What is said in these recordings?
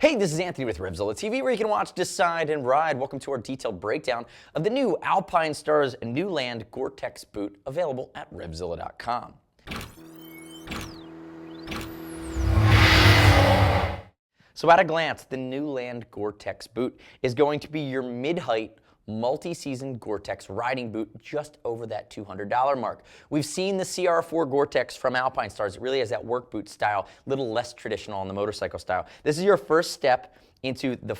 Hey, this is Anthony with RevZilla TV, where you can watch, decide, and ride. Welcome to our detailed breakdown of the new Alpinestars New Land Gore-Tex boot, available at RevZilla.com. So at a glance, the New Land Gore-Tex boot is going to be your mid-height, multi-season Gore-Tex riding boot just over that $200 mark. We've seen the CR4 Gore-Tex from Alpinestars. It really has that work boot style, a little less traditional on the motorcycle style. This is your first step into this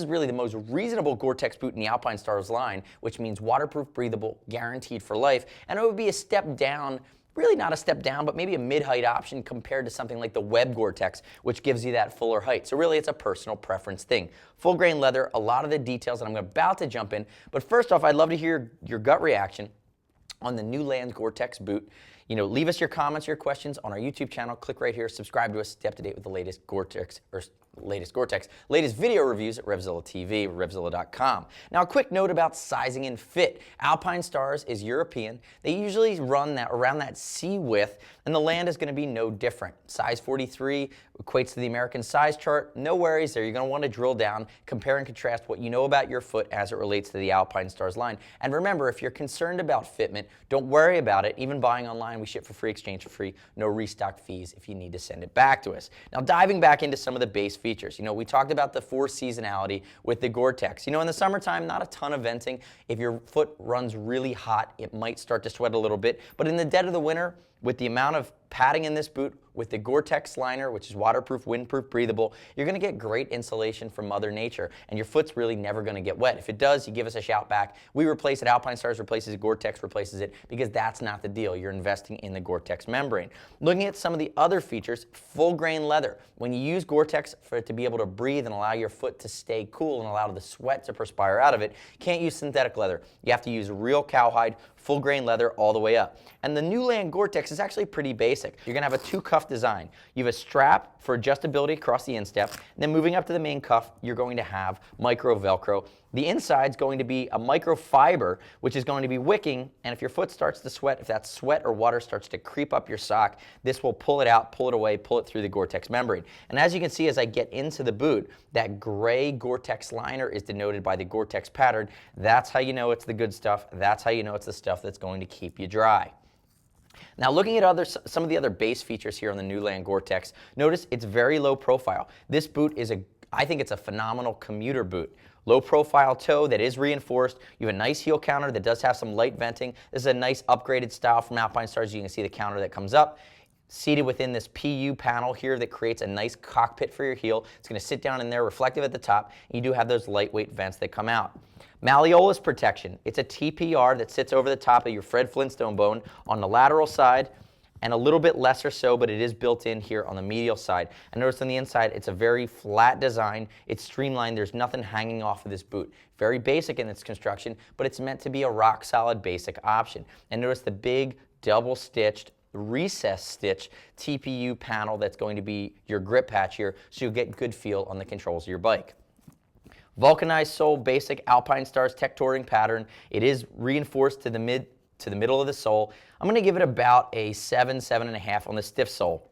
is really the most reasonable Gore-Tex boot in the Alpinestars line, which means waterproof, breathable, guaranteed for life, and it would be a step down. Really not a step down, but maybe a mid-height option compared to something like the Web Gore-Tex, which gives you that fuller height. So really, it's a personal preference thing. Full grain leather, a lot of the details that I'm about to jump in. But first off, I'd love to hear your gut reaction on the New Land Gore-Tex boot. You know, leave us your comments, your questions on our YouTube channel. Click right here, subscribe to us, stay up to date with the latest Gore-Tex, latest video reviews at RevZilla TV, RevZilla.com. Now, a quick note about sizing and fit. Alpinestars is European. They usually run that around that C width, and the Land is going to be no different. Size 43 equates to the American size chart. No worries there. You're going to want to drill down, compare and contrast what you know about your foot as it relates to the Alpinestars line. And remember, if you're concerned about fitment, don't worry about it. Even buying online, we ship for free, exchange for free, no restock fees if you need to send it back to us. Now, diving back into some of the base features. You know, we talked about the four seasonality with the Gore-Tex. You know, in the summertime, not a ton of venting. If your foot runs really hot, it might start to sweat a little bit. But in the dead of the winter, with the amount of padding in this boot, with the Gore-Tex liner, which is waterproof, windproof, breathable, you're going to get great insulation from Mother Nature, and your foot's really never going to get wet. If it does, you give us a shout back. We replace it. Alpinestars replaces it. Gore-Tex replaces it, because that's not the deal. You're investing in the Gore-Tex membrane. Looking at some of the other features, full grain leather. When you use Gore-Tex for it to be able to breathe and allow your foot to stay cool and allow the sweat to perspire out of it, can't use synthetic leather. You have to use real cowhide, full grain leather all the way up. And the New Land Gore-Tex is actually pretty basic. You're going to have a two-cuff design. You have a strap for adjustability across the instep. And then moving up to the main cuff, you're going to have micro velcro. The inside's going to be a microfiber, which is going to be wicking, and if your foot starts to sweat, if that sweat or water starts to creep up your sock, this will pull it out, pull it away, pull it through the Gore-Tex membrane. And as you can see as I get into the boot, that gray Gore-Tex liner is denoted by the Gore-Tex pattern. That's how you know it's the good stuff. That's how you know it's the stuff that's going to keep you dry. Now, looking at some of the other base features here on the New Land Gore-Tex, notice it's very low profile. This boot is I think it's a phenomenal commuter boot. Low profile toe that is reinforced. You have a nice heel counter that does have some light venting. This is a nice upgraded style from Alpinestars. You can see the counter that comes up, seated within this PU panel here that creates a nice cockpit for your heel. It's going to sit down in there, reflective at the top. You do have those lightweight vents that come out. Malleolus protection. It's a TPR that sits over the top of your Fred Flintstone bone on the lateral side, and a little bit lesser so, but it is built in here on the medial side. And notice on the inside, it's a very flat design. It's streamlined. There's nothing hanging off of this boot. Very basic in its construction, but it's meant to be a rock-solid basic option. And notice the big double-stitched recess stitch TPU panel that's going to be your grip patch here, so you get good feel on the controls of your bike. Vulcanized sole, basic Alpinestars tech touring pattern. It is reinforced to the middle of the sole. I'm going to give it about a 7, 7.5 on the stiff sole.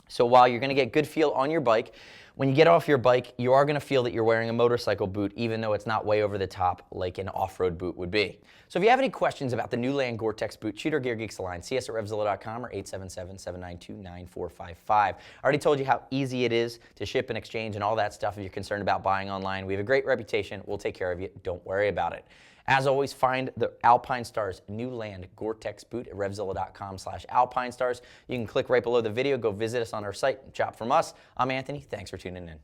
So while you're going to get good feel on your bike, when you get off your bike, you are going to feel that you're wearing a motorcycle boot, even though it's not way over the top like an off-road boot would be. So if you have any questions about the New Land Gore-Tex boot, shoot our Gear Geeks a line. See us at RevZilla.com or 877-792-9455. I already told you how easy it is to ship and exchange and all that stuff if you're concerned about buying online. We have a great reputation. We'll take care of you. Don't worry about it. As always, find the Alpinestars New Land Gore-Tex boot at RevZilla.com/Alpinestars. You can click right below the video, go visit us on our site, shop from us. I'm Anthony. Thanks for tuning in.